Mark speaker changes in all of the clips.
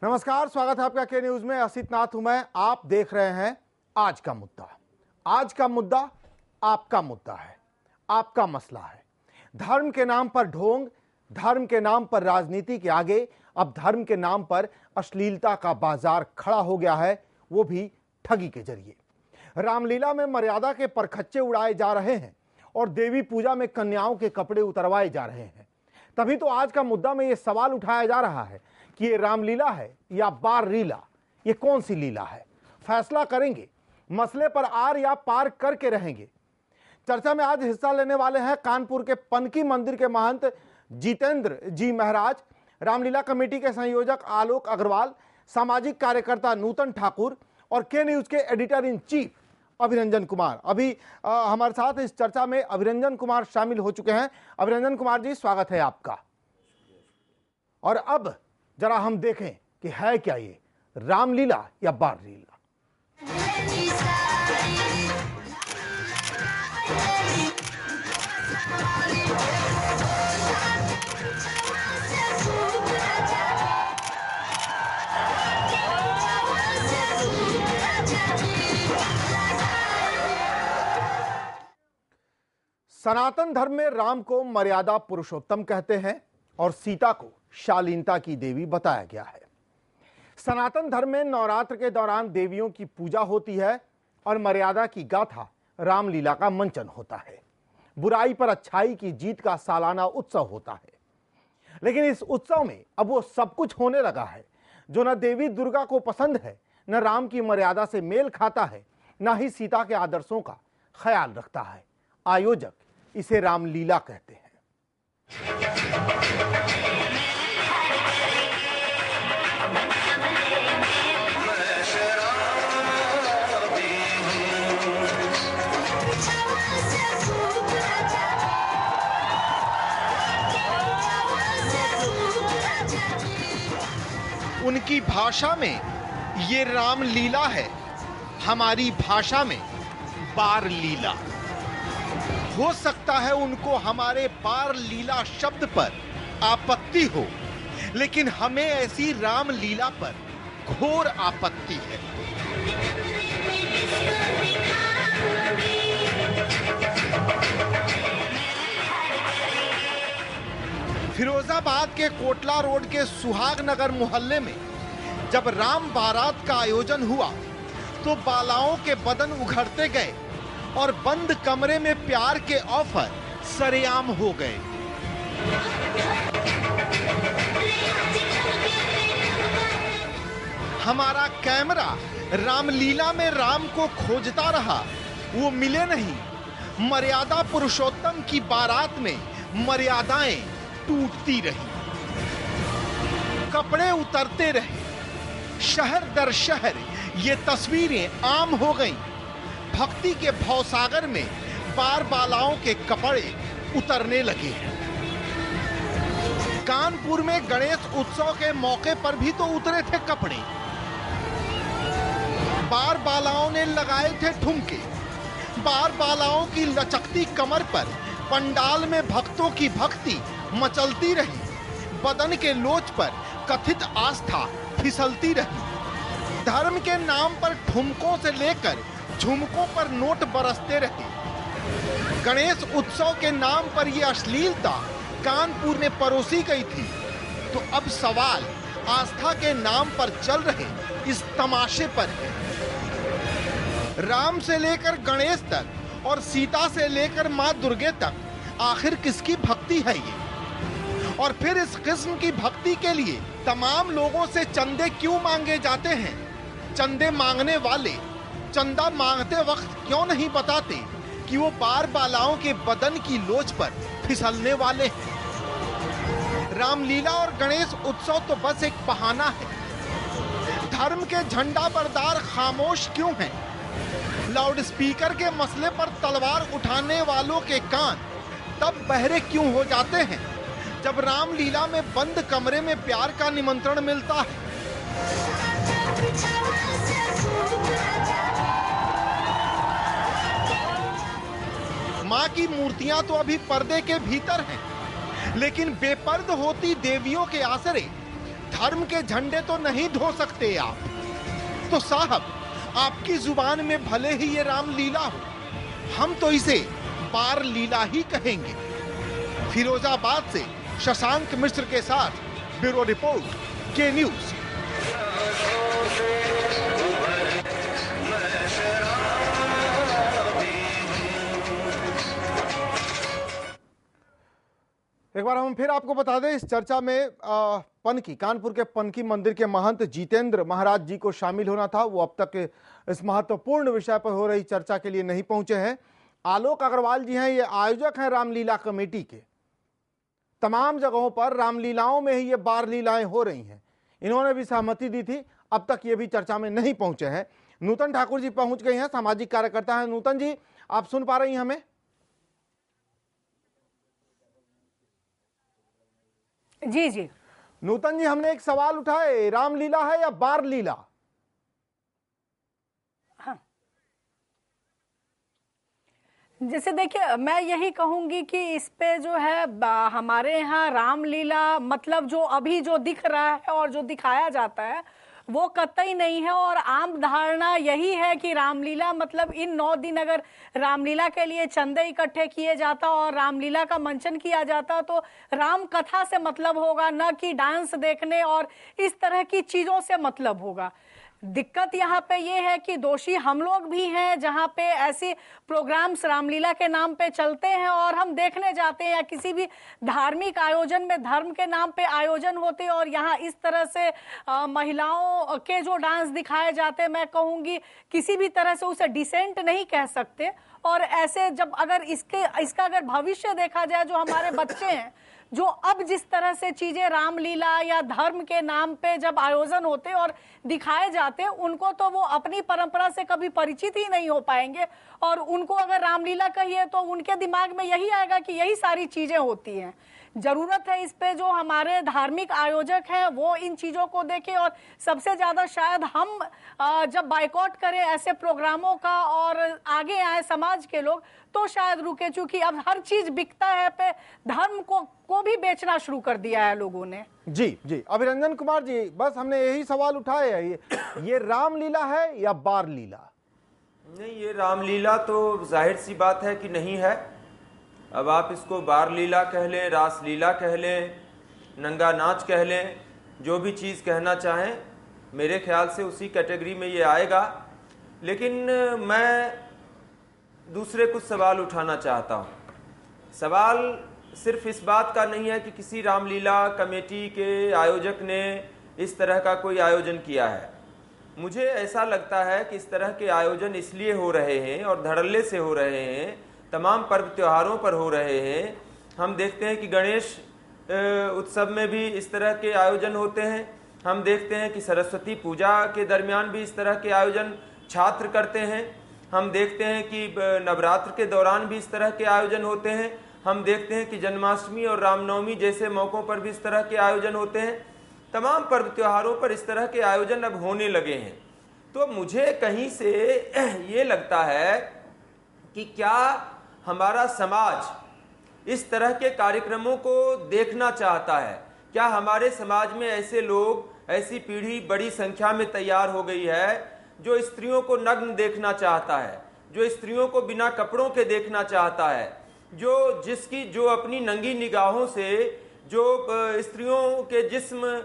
Speaker 1: नमस्कार, स्वागत है आपका के न्यूज में। असित नाथ हूं मैं। आप देख रहे हैं आज का मुद्दा। आज का मुद्दा आपका मुद्दा है, आपका मसला है। धर्म के नाम पर ढोंग, धर्म के नाम पर राजनीति के आगे अब धर्म के नाम पर अश्लीलता का बाजार खड़ा हो गया है, वो भी ठगी के जरिए। रामलीला में मर्यादा के परखच्चे उड़ाए जा रहे हैं और देवी पूजा में कन्याओं के कपड़े उतरवाए जा रहे हैं। तभी तो आज का मुद्दा में यह सवाल उठाया जा रहा है कि ये रामलीला है या बार लीला, ये कौन सी लीला है? फैसला करेंगे, मसले पर आर या पार करके रहेंगे। चर्चा में आज हिस्सा लेने वाले हैं कानपुर के पनकी मंदिर के महंत जितेंद्र जी महाराज, रामलीला कमेटी के संयोजक आलोक अग्रवाल, सामाजिक कार्यकर्ता नूतन ठाकुर और के न्यूज के editor in chief Abhiranjan Kumar. अभी हमारे साथ इस चर्चा में अभिरंजन कुमार शामिल हो चुके हैं। अभिरंजन कुमार जी, स्वागत है आपका। और अब जरा हम देखें कि है क्या ये रामलीला या बार लीला। सनातन धर्म में राम को मर्यादा पुरुषोत्तम कहते हैं और सीता को शालीनता की देवी बताया गया है। सनातन धर्म में नवरात्र के दौरान देवियों की पूजा होती है और मर्यादा की गाथा रामलीला का मंचन होता है। बुराई पर अच्छाई की जीत का सालाना उत्सव होता है। लेकिन इस उत्सव में अब वो सब कुछ होने लगा है जो न देवी दुर्गा को पसंद है, न राम की मर्यादा से मेल खाता है, न ही सीता के आदर्शों का ख्याल रखता है। आयोजक इसे रामलीला कहते हैं।
Speaker 2: उनकी भाषा में ये रामलीला है, हमारी भाषा में बार लीला। हो सकता है उनको हमारे बार लीला शब्द पर आपत्ति हो, लेकिन हमें ऐसी रामलीला पर घोर आपत्ति है। फिरोजाबाद के कोटला रोड के सुहाग नगर मोहल्ले में जब राम बारात का आयोजन हुआ तो बालाओं के बदन उघड़ते गए और बंद कमरे में प्यार के ऑफर सरेआम हो गए। हमारा कैमरा रामलीला में राम को खोजता रहा, वो मिले नहीं। मर्यादा पुरुषोत्तम की बारात में मर्यादाएं टूटती रही, कपड़े उतरते रहे। शहर दर शहर ये तस्वीरें आम हो गईं। भक्ति के भवसागर में बार बालाओं के कपड़े उतरने लगे। कानपुर में गणेश उत्सव के मौके पर भी तो उतरे थे कपड़े। बार बालाओं ने लगाए थे ठुमके। बार बालाओं की लचकती कमर पर पंडाल में भक्तों की भक्ति मचलती रही। बदन के लोच पर कथित आस्था फिसलती रही। धर्म के नाम पर ठुमकों से लेकर झुमकों पर नोट बरसते रहे। गणेश उत्सव के नाम पर यह अश्लीलता कानपुर में परोसी गई थी। तो अब सवाल आस्था के नाम पर चल रहे इस तमाशे पर है। राम से लेकर गणेश तक और सीता से लेकर मां दुर्गे तक आखिर किसकी भक्ति है ये? और फिर इस किस्म की भक्ति के लिए तमाम लोगों से चंदे क्यों मांगे जाते हैं? चंदे मांगने वाले चंदा मांगते वक्त क्यों नहीं बताते कि वो बार बालाओं के बदन की लोच पर फिसलने वाले हैं? रामलीला और गणेश उत्सव तो बस एक बहाना है। धर्म के झंडा बरदार खामोश क्यों हैं? लाउड स्पीकर के मसले पर तलवार उठाने वालों के कान तब बहरे क्यों हो जाते हैं जब रामलीला में बंद कमरे में प्यार का निमंत्रण मिलता है? मां की मूर्तियां तो अभी पर्दे के भीतर हैं, लेकिन बेपर्द होती देवियों के आसरे धर्म के झंडे तो नहीं धो सकते आप। तो साहब, आपकी जुबान में भले ही ये रामलीला हो, हम तो इसे बार लीला ही कहेंगे। फिरोजाबाद से शशांक मिश्र के साथ ब्यूरो रिपोर्ट, के न्यूज।
Speaker 1: एक बार हम फिर आपको बता दें, इस चर्चा में पनकी, कानपुर के पनकी मंदिर के महंत जितेंद्र महाराज जी को शामिल होना था। वो अब तक इस महत्वपूर्ण विषय पर हो रही चर्चा के लिए नहीं पहुंचे हैं। आलोक अग्रवाल जी हैं, ये आयोजक हैं रामलीला कमेटी के। तमाम जगहों पर रामलीलाओं में ही ये बार लीलाएं हो रही हैं। इन्होंने भी सहमति दी थी, अब तक ये भी चर्चा में नहीं पहुंचे हैं। नूतन ठाकुर जी पहुंच गए हैं, सामाजिक कार्यकर्ता हैं। नूतन जी, आप सुन पा रही हैं हमें?
Speaker 3: जी जी
Speaker 1: नूतन जी, हमने एक सवाल उठाए, रामलीला है या बार लीला?
Speaker 3: हाँ, जैसे देखिए, मैं यही कहूंगी कि इस पे जो है हमारे यहाँ रामलीला मतलब जो अभी जो दिख रहा है और जो दिखाया जाता है वो कतई नहीं है। और आम धारणा यही है कि रामलीला मतलब इन 9 दिन अगर रामलीला के लिए चंदे इकट्ठे किए जाता और रामलीला का मंचन किया जाता तो राम कथा से मतलब होगा, न कि डांस देखने और इस तरह की चीजों से मतलब होगा। दिक्कत यहाँ पे ये है कि दोषी हम लोग भी हैं, जहाँ पे ऐसी प्रोग्राम्स रामलीला के नाम पे चलते हैं और हम देखने जाते हैं, या किसी भी धार्मिक आयोजन में धर्म के नाम पे आयोजन होते हैं और यहाँ इस तरह से महिलाओं के जो डांस दिखाए जाते हैं, मैं कहूँगी किसी भी तरह से उसे डिसेंट नहीं कह सकते। और ऐसे जब अगर इसका अगर भविष्य देखा जाए, जो हमारे बच्चे हैं जो अब जिस तरह से चीजें रामलीला या धर्म के नाम पे जब आयोजन होते और दिखाए जाते, उनको तो वो अपनी परंपरा से कभी परिचित ही नहीं हो पाएंगे। और उनको अगर रामलीला कहिए तो उनके दिमाग में यही आएगा कि यही सारी चीजें होती हैं। जरूरत है इस पे जो हमारे धार्मिक आयोजक हैं वो इन चीजों को देखें। और सबसे ज्यादा शायद हम जब बाइकआउट करें ऐसे प्रोग्रामों का और आगे आए समाज के लोग, तो शायद रुके। चूंकि अब हर चीज बिकता है पे धर्म को भी बेचना शुरू कर दिया है लोगों ने।
Speaker 1: जी जी, अभिरंजन कुमार जी, बस हमने यही सवाल उठाए है, ये रामलीला है या बार लीला?
Speaker 4: नहीं, ये रामलीला तो जाहिर सी बात है कि नहीं है। अब आप इसको बार लीला कह लें, रास लीला कह लें, नंगा नाच कह लें, जो भी चीज़ कहना चाहें, मेरे ख्याल से उसी कैटेगरी में ये आएगा। लेकिन मैं दूसरे कुछ सवाल उठाना चाहता हूँ। सवाल सिर्फ इस बात का नहीं है कि किसी रामलीला कमेटी के आयोजक ने इस तरह का कोई आयोजन किया है। मुझे ऐसा लगता है कि इस तरह के आयोजन इसलिए हो रहे हैं और धड़ल्ले से हो रहे हैं, तमाम पर्व त्योहारों पर हो रहे हैं। हम देखते हैं कि गणेश उत्सव में भी इस तरह के आयोजन होते हैं। हम देखते हैं कि सरस्वती पूजा के दरमियान भी इस तरह के आयोजन छात्र करते हैं। हम देखते हैं कि नवरात्र के दौरान भी इस तरह के आयोजन होते हैं। हम देखते हैं कि जन्माष्टमी और रामनवमी जैसे मौक़ों पर भी इस तरह के आयोजन होते हैं। तमाम पर्व त्योहारों पर इस तरह के आयोजन अब होने लगे हैं। तो मुझे कहीं से ये लगता है कि क्या हमारा समाज इस तरह के कार्यक्रमों को देखना चाहता है? क्या हमारे समाज में ऐसे लोग, ऐसी पीढ़ी बड़ी संख्या में तैयार हो गई है जो स्त्रियों को नग्न देखना चाहता है, जो स्त्रियों को बिना कपड़ों के देखना चाहता है, जो अपनी नंगी निगाहों से जो स्त्रियों के जिस्म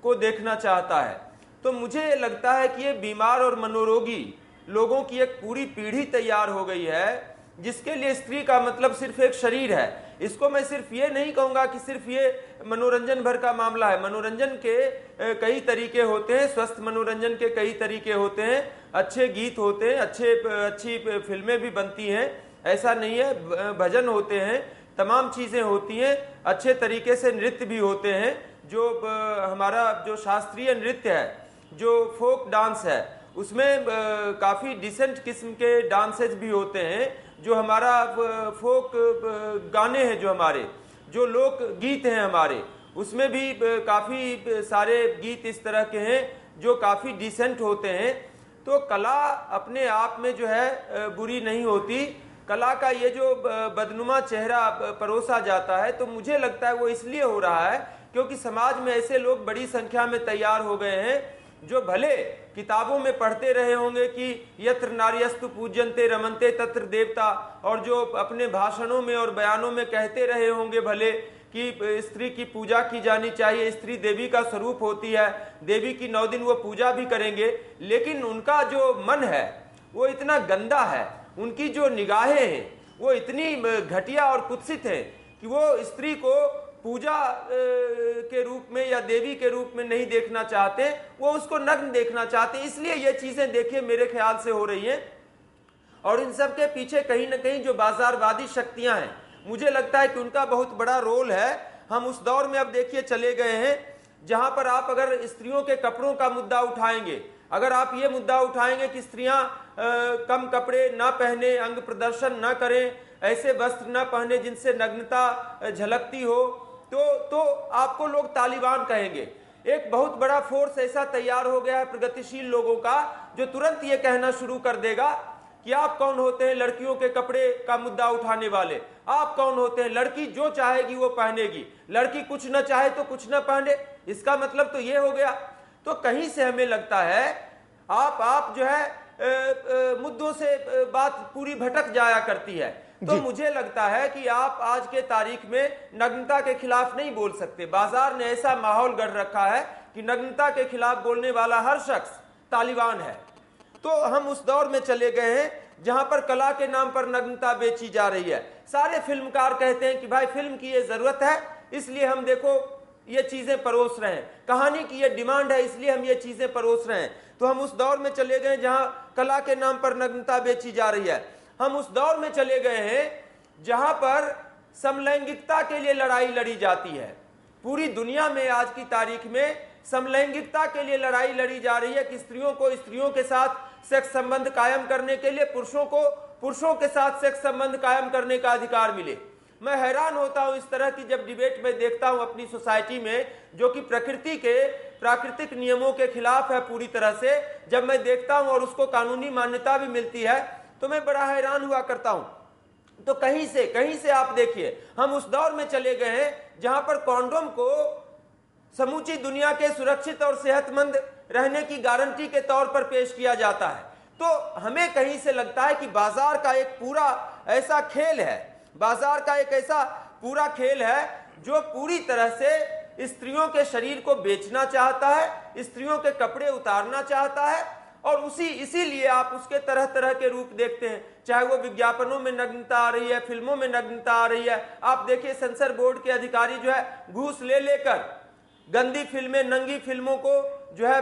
Speaker 4: को देखना चाहता है? तो मुझे लगता है कि ये बीमार और मनोरोगी लोगों की एक पूरी पीढ़ी तैयार हो गई है, जिसके लिए स्त्री का मतलब सिर्फ एक शरीर है। इसको मैं सिर्फ ये नहीं कहूँगा कि सिर्फ ये मनोरंजन भर का मामला है। मनोरंजन के कई तरीके होते हैं, स्वस्थ मनोरंजन के कई तरीके होते हैं, अच्छे गीत होते हैं, अच्छी फिल्में भी बनती हैं, ऐसा नहीं है, भजन होते हैं, तमाम चीज़ें होती हैं, अच्छे तरीके से नृत्य भी होते हैं। जो हमारा जो शास्त्रीय नृत्य है, जो फोक डांस है, उसमें काफ़ी डिसेंट किस्म के डांसेज भी होते हैं। जो हमारा फोक गाने हैं, जो हमारे जो लोक गीत हैं हमारे, उसमें भी काफ़ी सारे गीत इस तरह के हैं जो काफ़ी डिसेंट होते हैं। तो कला अपने आप में जो है बुरी नहीं होती। कला का ये जो बदनुमा चेहरा परोसा जाता है, तो मुझे लगता है वो इसलिए हो रहा है क्योंकि समाज में ऐसे लोग बड़ी संख्या में तैयार हो गए हैं जो भले किताबों में पढ़ते रहे होंगे कि यत्र नार्यस्तु पूज्यन्ते रमन्ते तत्र देवता, और जो अपने भाषणों में और बयानों में कहते रहे होंगे भले कि स्त्री की पूजा की जानी चाहिए, स्त्री देवी का स्वरूप होती है, देवी की 9 दिन वो पूजा भी करेंगे, लेकिन उनका जो मन है वो इतना गंदा है, उनकी जो निगाहें हैं वो इतनी घटिया और कुत्सित हैं कि वो स्त्री को पूजा के रूप में या देवी के रूप में नहीं देखना चाहते, वो उसको नग्न देखना चाहते। इसलिए ये चीजें देखिए मेरे ख्याल से हो रही हैं, और इन सब के पीछे कहीं ना कहीं जो बाजारवादी शक्तियां हैं, मुझे लगता है कि उनका बहुत बड़ा रोल है। हम उस दौर में अब देखिए चले गए हैं जहां पर आप अगर स्त्रियों के कपड़ों का मुद्दा उठाएंगे, अगर आप ये मुद्दा उठाएंगे कि स्त्रियां कम कपड़े ना पहने, अंग प्रदर्शन ना करें, ऐसे वस्त्र ना पहने जिनसे नग्नता झलकती हो, तो आपको लोग तालिबान कहेंगे। एक बहुत बड़ा फोर्स ऐसा तैयार हो गया है प्रगतिशील लोगों का जो तुरंत ये कहना शुरू कर देगा कि आप कौन होते हैं लड़कियों के कपड़े का मुद्दा उठाने वाले, आप कौन होते हैं, लड़की जो चाहेगी वो पहनेगी, लड़की कुछ न चाहे तो कुछ न पहने, इसका मतलब तो ये हो गया। तो कहीं से हमें लगता है आप जो है मुद्दों से बात पूरी भटक जाया करती है। तो मुझे लगता है कि आप आज के तारीख में नग्नता के खिलाफ नहीं बोल सकते। बाजार ने ऐसा माहौल गढ़ रखा है कि नग्नता के खिलाफ बोलने वाला हर शख्स तालिबान है। तो हम उस दौर में चले गए हैं जहां पर कला के नाम पर नग्नता बेची जा रही है। सारे फिल्मकार कहते हैं कि भाई फिल्म की ये जरूरत है, इसलिए हम देखो ये चीजें परोस रहे हैं, कहानी की ये डिमांड है इसलिए हम ये चीजें परोस रहे हैं। तो हम उस दौर में चले गए जहां कला के नाम पर नग्नता बेची जा रही है। हम उस दौर में चले गए हैं जहां पर समलैंगिकता के लिए लड़ाई लड़ी जाती है। पूरी दुनिया में आज की तारीख में समलैंगिकता के लिए लड़ाई लड़ी जा रही है कि स्त्रियों को स्त्रियों के साथ सेक्स संबंध कायम करने के लिए, पुरुषों को पुरुषों के साथ सेक्स संबंध कायम करने का अधिकार मिले। मैं हैरान होता हूं इस तरह की जब डिबेट में देखता हूं अपनी सोसाइटी में, जो कि प्रकृति के प्राकृतिक नियमों के खिलाफ है पूरी तरह से, जब मैं देखता हूं और उसको कानूनी मान्यता भी मिलती है तो मैं बड़ा हैरान हुआ करता हूं। तो कहीं से आप देखिए हम उस दौर में चले गए हैं जहां पर कॉन्डोम को समूची दुनिया के सुरक्षित और सेहतमंद रहने की गारंटी के तौर पर पेश किया जाता है। तो हमें कहीं से लगता है कि बाजार का एक पूरा ऐसा खेल है, बाजार का एक ऐसा पूरा खेल है जो पूरी तरह से स्त्रियों के शरीर को बेचना चाहता है, स्त्रियों के कपड़े उतारना चाहता है, और इसीलिए आप उसके तरह तरह के रूप देखते हैं। चाहे वो विज्ञापनों में नग्नता आ रही है, फिल्मों में नग्नता आ रही है। आप देखिए सेंसर बोर्ड के अधिकारी जो है घूस ले लेकर गंदी फिल्में, नंगी फिल्मों को जो है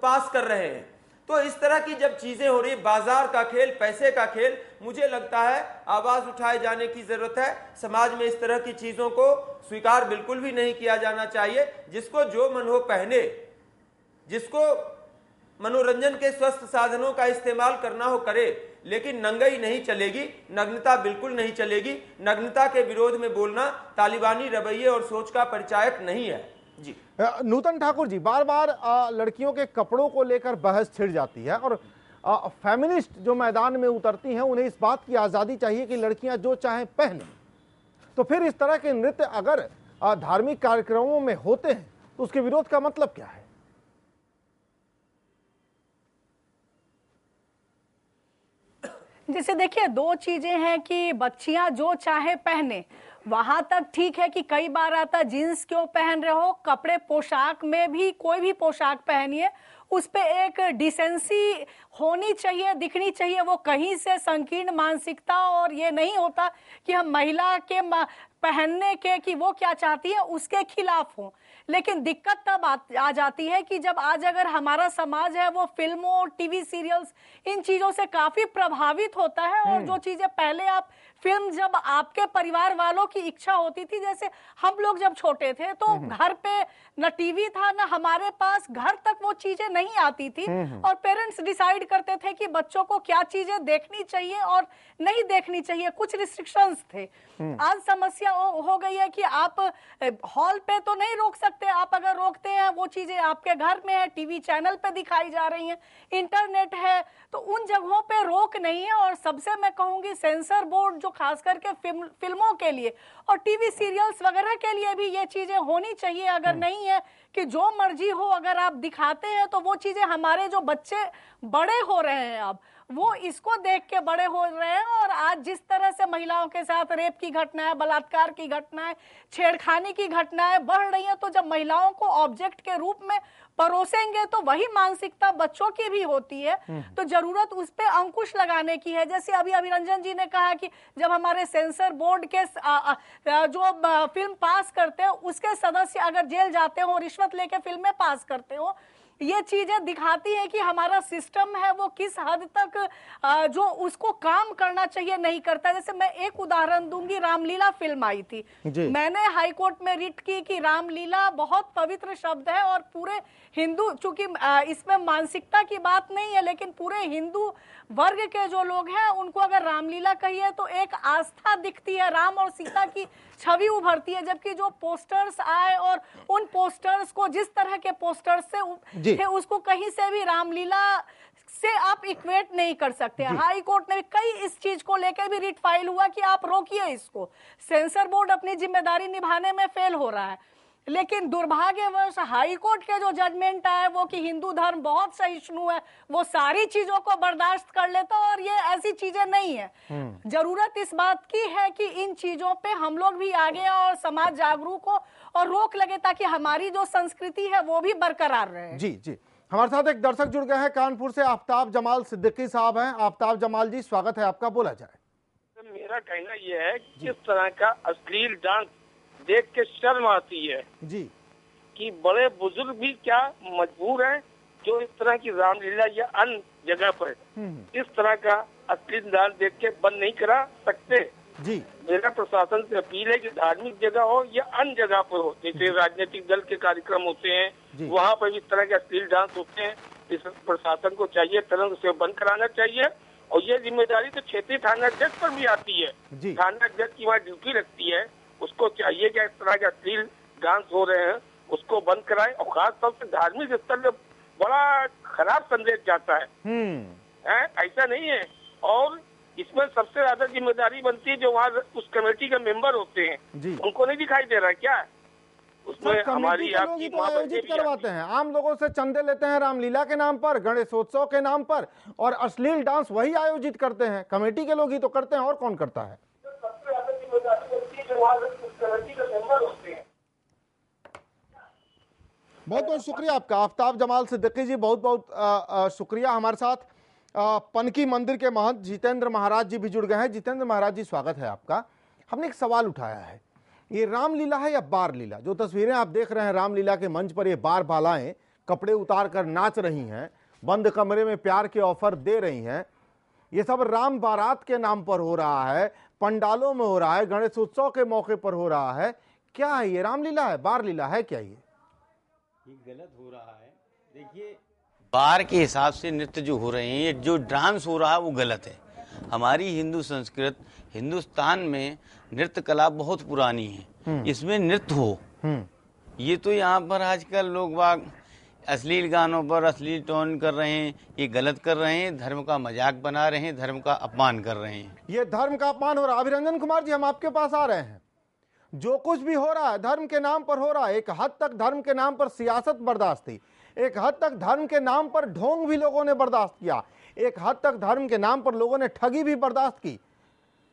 Speaker 4: पास कर रहे हैं। तो इस तरह की जब चीजें हो रही, बाजार का खेल, पैसे का खेल, मुझे लगता है आवाज उठाए जाने की जरूरत है। समाज में इस तरह की चीजों को स्वीकार बिल्कुल भी नहीं किया जाना चाहिए। जिसको जो मन हो पहने, जिसको मनोरंजन के स्वस्थ साधनों का इस्तेमाल करना हो करे, लेकिन नंगाई नहीं चलेगी, नग्नता बिल्कुल नहीं चलेगी। नग्नता के विरोध में बोलना तालिबानी रवैये और सोच का परिचायक नहीं है। जी
Speaker 1: नूतन ठाकुर जी, बार बार लड़कियों के कपड़ों को लेकर बहस छिड़ जाती है और फेमिनिस्ट जो मैदान में उतरती हैं उन्हें इस बात की आज़ादी चाहिए कि लड़कियां जो चाहें पहने। तो फिर इस तरह के नृत्य अगर धार्मिक कार्यक्रमों में होते हैं तो उसके विरोध का मतलब क्या है?
Speaker 3: जैसे देखिए दो चीजें हैं कि बच्चियां जो चाहे पहने, वहां तक ठीक है कि कई बार आता जीन्स क्यों पहन रहे हो, कपड़े पोशाक में भी कोई भी पोशाक पहनिए, उस पे एक डिसेंसी होनी चाहिए, दिखनी चाहिए। वो कहीं से संकीर्ण मानसिकता और ये नहीं होता कि हम महिला के पहनने के कि वो क्या चाहती है उसके खिलाफ हो। लेकिन दिक्कत तब आ जाती है कि जब आज अगर हमारा समाज है वो फिल्मों, टीवी सीरियल्स, इन चीजों से काफी प्रभावित होता है। और जो चीजें पहले आप फिल्म, जब आपके परिवार वालों की इच्छा होती थी, जैसे हम लोग जब छोटे थे तो घर पे न टीवी था, न हमारे पास घर तक वो चीजें नहीं आती थी, और पेरेंट्स डिसाइड डिसाइड करते थे कि बच्चों को क्या चीजें देखनी चाहिए और नहीं देखनी चाहिए, कुछ रिस्ट्रिक्शंस थे। आज समस्या हो गई है कि आप हॉल पे तो नहीं रोक सकते, आप अगर रोकते हैं वो चीजें आपके घर में है, टीवी चैनल पे दिखाई जा रही हैं, इंटरनेट है, तो उन जगहों पे रोक नहीं है। और सबसे मैं कहूंगी सेंसर बोर्ड जो खास करके फिल्मों के लिए और टीवी सीरियल्स वगैरह के लिए भी ये चीजें होनी चाहिए। अगर नहीं है कि जो मर्जी हो अगर आप दिखाते हैं तो वो चीजें हमारे जो बच्चे बड़े हो रहे हैं अब वो इसको देख के बड़े हो रहे हैं। और आज जिस तरह से महिलाओं के साथ रेप की घटनाएं, बलात्कार की घटनाएं, छेड़खानी की घटनाएं बढ़ रही हैं, तो जब महिलाओं को ऑब्जेक्ट के रूप में परोसेंगे तो वही मानसिकता बच्चों की भी होती है। तो जरूरत उस पे अंकुश लगाने की है। जैसे अभी अभिरंजन जी ने कहा कि जब हमारे सेंसर बोर्ड के जो फिल्म पास करते हैं उसके सदस्य अगर जेल जाते हो, रिश्वत लेके फिल्में पास करते हो, ये चीजें दिखाती है कि हमारा सिस्टम है वो किस हद तक जो उसको काम करना चाहिए नहीं करता। जैसे मैं एक उदाहरण दूंगी, रामलीला फिल्म आई थी, मैंने हाई कोर्ट में रिट की कि रामलीला बहुत पवित्र शब्द है और पूरे हिंदू, चूंकि इसमें मानसिकता की बात नहीं है, लेकिन पूरे हिंदू वर्ग के जो लोग हैं उनको अगर रामलीला कहिए तो एक आस्था दिखती है, राम और सीता की छवि उभरती है। जबकि जो पोस्टर्स आए और उन पोस्टर्स को जिस तरह के पोस्टर्स से थे उसको कहीं से भी रामलीला से आप इक्वेट नहीं कर सकते। हाई कोर्ट ने कई इस चीज को लेकर भी रिट फाइल हुआ कि आप रोकिए इसको। सेंसर बोर्ड अपनी जिम्मेदारी निभाने में फेल हो रहा है, लेकिन दुर्भाग्यवश हाई कोर्ट के जो जजमेंट आए वो कि हिंदू धर्म बहुत सहिष्णु है, वो सारी चीजों को बर्दाश्त कर लेता, और ये ऐसी चीजें नहीं है। जरूरत इस बात की है कि इन चीजों पे हम लोग भी आगे और समाज जागरूक हो और रोक लगे ताकि हमारी जो संस्कृति है वो भी बरकरार रहे।
Speaker 1: जी जी, हमारे साथ एक दर्शक जुड़ गए हैं कानपुर से, आफ्ताब जमाल सिद्दीकी साहब हैं। आफ्ताब जमाल जी, स्वागत है आपका, बोला जाए।
Speaker 5: मेरा कहना यह है कि इस तरह का अश्लील डांस देख के शर्म आती है
Speaker 1: जी
Speaker 5: कि बड़े बुजुर्ग भी क्या मजबूर हैं जो इस तरह की रामलीला या अन्य जगह पर इस तरह का अश्लील डांस देख के बंद नहीं करा सकते।
Speaker 1: जी,
Speaker 5: मेरा प्रशासन से अपील है कि धार्मिक जगह हो या अन्य जगह पर हो, जैसे राजनीतिक दल के कार्यक्रम होते हैं वहाँ पर भी इस तरह के अश्लील डांस होते हैं। इस प्रशासन को चाहिए तुरंत उसे बंद कराना चाहिए। और ये जिम्मेदारी तो क्षेत्रीय थाना अध्यक्ष पर भी आती है, थाना अध्यक्ष की वहाँ ड्यूटी लगती है, उसको चाहिए कि इस तरह के अश्लील डांस हो रहे हैं उसको बंद कराए। और खास तौर से धार्मिक स्तर में बड़ा खराब संदेश जाता है, ऐसा नहीं है। और इसमें सबसे ज्यादा जिम्मेदारी बनती है जो वहाँ उस कमेटी के मेंबर होते हैं, उनको नहीं दिखाई दे रहा है क्या? उसमें हमारी आपकी
Speaker 1: तो आयोजित करवाते हैं, आम लोगों से चंदे लेते हैं रामलीला के नाम पर, गणेशोत्सव के नाम पर, और अश्लील डांस वही आयोजित करते हैं। कमेटी के लोग ही तो करते हैं, और कौन करता है?
Speaker 5: सबसे ज्यादा जिम्मेदारी बनती है जो वहाँ उस कमेटी के मेंबर होते हैं।
Speaker 1: बहुत बहुत शुक्रिया आपका आफ्ताब जमाल सिद्दीकी जी, बहुत बहुत शुक्रिया। हमारे साथ पनकी मंदिर के महंत जितेंद्र महाराज जी भी जुड़ गए हैं। जितेंद्र महाराज जी, स्वागत है आपका। हमने एक सवाल उठाया है, ये रामलीला है या बार लीला? जो तस्वीरें आप देख रहे हैं रामलीला के मंच पर, ये बार बालाएं कपड़े उतार कर नाच रही हैं, बंद कमरे में प्यार के ऑफर दे रही हैं, ये सब राम बारात के नाम पर हो रहा है, पंडालों में हो रहा है, गणेशोत्सव के मौके पर हो रहा है। क्या है ये, रामलीला है, बार लीला है क्या? ये
Speaker 6: गलत हो रहा है। देखिए, बार के हिसाब से नृत्य जो हो रहे हैं, जो डांस हो रहा है वो गलत है। हमारी हिंदू संस्कृत, हिंदुस्तान में नृत्य कला बहुत पुरानी है, इसमें नृत्य हो। ये तो यहाँ पर आजकल लोग बाग अश्लील गानों पर अश्लील टोन कर रहे हैं, ये गलत कर रहे हैं, धर्म का मजाक बना रहे हैं, धर्म का अपमान कर रहे हैं।
Speaker 1: ये धर्म का अपमान हो रहा है। अभिरंजन कुमार जी, हम आपके पास आ रहे हैं। जो कुछ भी हो रहा है धर्म के नाम पर हो रहा है। एक हद तक धर्म के नाम पर सियासत बर्दाश्त थी, एक हद तक धर्म के नाम पर ढोंग भी लोगों ने बर्दाश्त किया, एक हद तक धर्म के नाम पर लोगों ने ठगी भी बर्दाश्त की।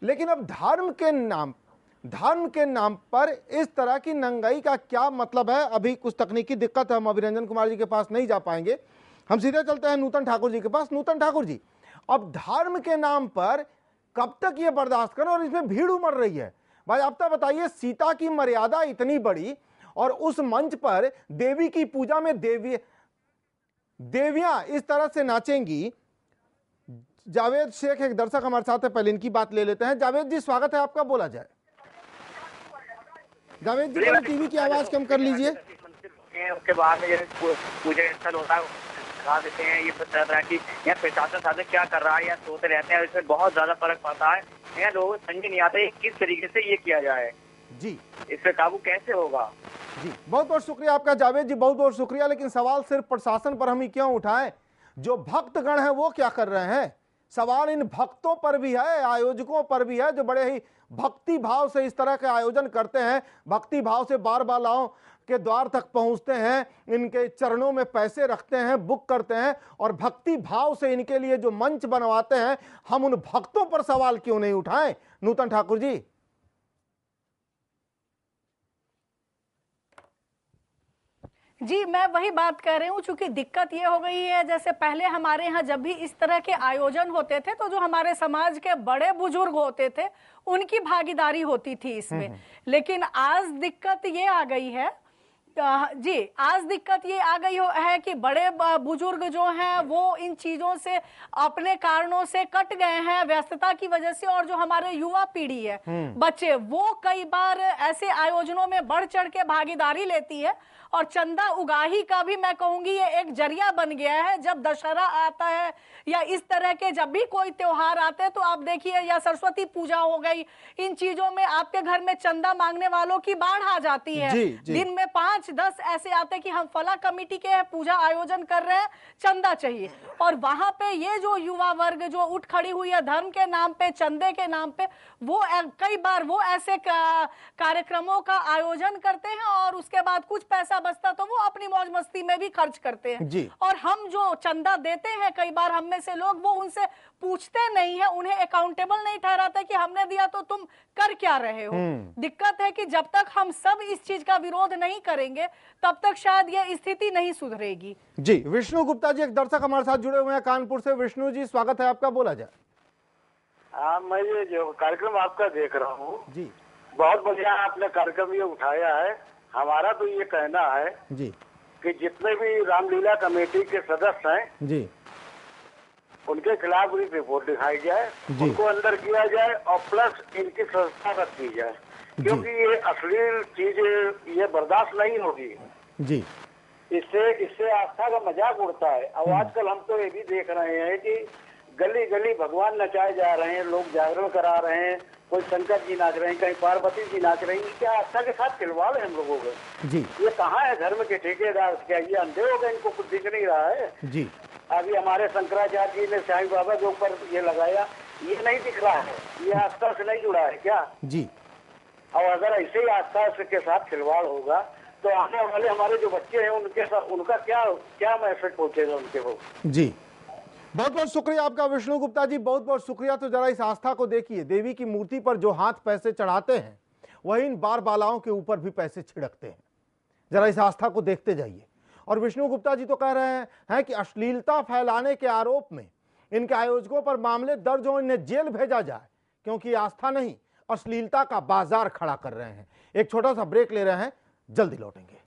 Speaker 1: लेकिन अब धर्म के नाम पर इस तरह की नंगाई का क्या मतलब है? अभी कुछ तकनीकी दिक्कत है, हम अभिरंजन कुमार जी के पास नहीं जा पाएंगे, हम सीधे चलते हैं नूतन ठाकुर जी के पास। नूतन ठाकुर जी, अब धर्म के नाम पर कब तक ये बर्दाश्त करें, और इसमें भीड़ उमड़ रही है। भाई आप तो बताइए, सीता की मर्यादा इतनी बड़ी और उस मंच पर देवी की पूजा में देवियां इस तरह से नाचेंगी। जावेद शेख एक दर्शक हमारे साथ है, पहले इनकी बात ले लेते हैं। जावेद जी, स्वागत है आपका, बोला जाए। जावेद जी, टीवी की आवाज कम कर लीजिए।
Speaker 7: उसके बाद में पूजा स्थल होता है दिखा देते हैं, ये पता रहा कि यहाँ प्रशासन शासन क्या कर रहा है या सोते रहते हैं, इसमें बहुत ज्यादा फर्क पड़ता है। यहाँ लोगों को समझ नहीं आता है किस तरीके से ये किया जाए,
Speaker 1: जी
Speaker 7: इस पे काबू कैसे होगा।
Speaker 1: जी बहुत बहुत शुक्रिया आपका जावेद जी, बहुत बहुत शुक्रिया। लेकिन सवाल सिर्फ प्रशासन पर हम ही क्यों उठाएं, जो भक्तगण हैं वो क्या कर रहे हैं? सवाल इन भक्तों पर भी है, आयोजकों पर भी है, जो बड़े ही भक्ति भाव से इस तरह के आयोजन करते हैं, भक्ति भाव से बार बालाओं के द्वार तक पहुंचते हैं, इनके चरणों में पैसे रखते हैं, बुक करते हैं और भक्ति भाव से इनके लिए जो मंच बनवाते हैं, हम उन भक्तों पर सवाल क्यों नहीं उठाएं? नूतन ठाकुर जी।
Speaker 3: जी, मैं वही बात कर रही हूँ, चूंकि दिक्कत ये हो गई है, जैसे पहले हमारे यहाँ जब भी इस तरह के आयोजन होते थे तो जो हमारे समाज के बड़े बुजुर्ग होते थे उनकी भागीदारी होती थी इसमें। लेकिन आज दिक्कत ये आ गई है, जी आज दिक्कत ये आ गई है कि बड़े बुजुर्ग जो हैं वो इन चीजों से अपने कारणों से कट गए हैं, व्यस्तता की वजह से। और जो हमारे युवा पीढ़ी है, बच्चे, वो कई बार ऐसे आयोजनों में बढ़ चढ़ के भागीदारी लेती है और चंदा उगाही का भी मैं कहूंगी ये एक जरिया बन गया है। जब दशहरा आता है या इस तरह के जब भी कोई त्योहार आते हैं तो आप देखिए, या सरस्वती पूजा हो गई, इन चीजों में आपके घर में चंदा मांगने वालों की बाढ़ आ जाती है। दिन में 5-10 ऐसे आते कि हम फला कमेटी के पूजा आयोजन कर रहे हैं, चंदा चाहिए। और वहां पे ये जो युवा वर्ग जो उठ खड़ी हुई है धर्म के नाम पे, चंदे के नाम पे, वो कई बार वो ऐसे कार्यक्रमों का आयोजन करते हैं और उसके बाद कुछ पैसा बचता तो वो अपनी मौज मस्ती में भी खर्च करते हैं। और हम जो चंदा देते हैं, कई बार हम में से लोग वो उनसे पूछते नहीं है, उन्हें अकाउंटेबल नहीं ठहराते कि हमने दिया तो तुम कर क्या रहे हो। दिक्कत है कि जब तक हम सब इस चीज का विरोध नहीं करेंगे तब तक शायद ये स्थिति नहीं सुधरेगी।
Speaker 1: जी, विष्णु गुप्ता जी एक दर्शक हमारे साथ जुड़े हुए हैं कानपुर से। विष्णु जी स्वागत है आपका, बोला जाए।
Speaker 8: हाँ, मैं ये जो कार्यक्रम आपका देख रहा हूँ
Speaker 1: जी,
Speaker 8: बहुत बढ़िया आपने कार्यक्रम ये उठाया है। हमारा तो ये कहना है
Speaker 1: जी
Speaker 8: कि जितने भी रामलीला कमेटी के सदस्य हैं
Speaker 1: जी,
Speaker 8: उनके खिलाफ भी रिपोर्ट दिखाई जाए, उनको अंदर किया जाए और प्लस इनकी सजा रखी जाए, क्योंकि ये अश्लील चीज ये बर्दाश्त नहीं होगी
Speaker 1: जी।
Speaker 8: इससे आस्था का मजाक उड़ता है। अब आजकल हम तो ये भी देख रहे हैं कि गली गली भगवान नचाए जा रहे हैं, लोग जागरण करा रहे हैं, कोई शंकर जी नाच रहे हैं, कहीं पार्वती जी नाच रही हैं। क्या आस्था के साथ खिलवाड़ है हम लोगों का
Speaker 1: जी।
Speaker 8: ये कहाँ है धर्म के ठेकेदार? क्या ये अंधे हो गए, इनको कुछ दिख नहीं रहा है
Speaker 1: जी।
Speaker 8: अभी हमारे शंकराचार्य जी ने साईं बाबा के ऊपर ये लगाया, ये नहीं दिख रहा है, ये आस्था से नहीं जुड़ा है क्या
Speaker 1: जी।
Speaker 8: और अगर ऐसे ही आस्था के साथ खिलवाड़ होगा तो आने वाले हमारे जो बच्चे हैं उनके साथ उनका क्या मैसेज पहुंचेगा उनके वो।
Speaker 1: जी बहुत बहुत शुक्रिया आपका विष्णु गुप्ता जी, बहुत बहुत शुक्रिया। तो जरा इस आस्था को देखिए, देवी की मूर्ति पर जो हाथ पैसे चढ़ाते हैं वही इन बार बालाओं के ऊपर भी पैसे छिड़कते हैं। जरा इस आस्था को देखते जाइए। और विष्णु गुप्ता जी तो कह रहे हैं कि अश्लीलता फैलाने के आरोप में इनके आयोजकों पर मामले दर्ज हो, इन्हें जेल भेजा जाए, क्योंकि आस्था नहीं अश्लीलता का बाजार खड़ा कर रहे हैं। एक छोटा सा ब्रेक ले रहे हैं, जल्दी लौटेंगे।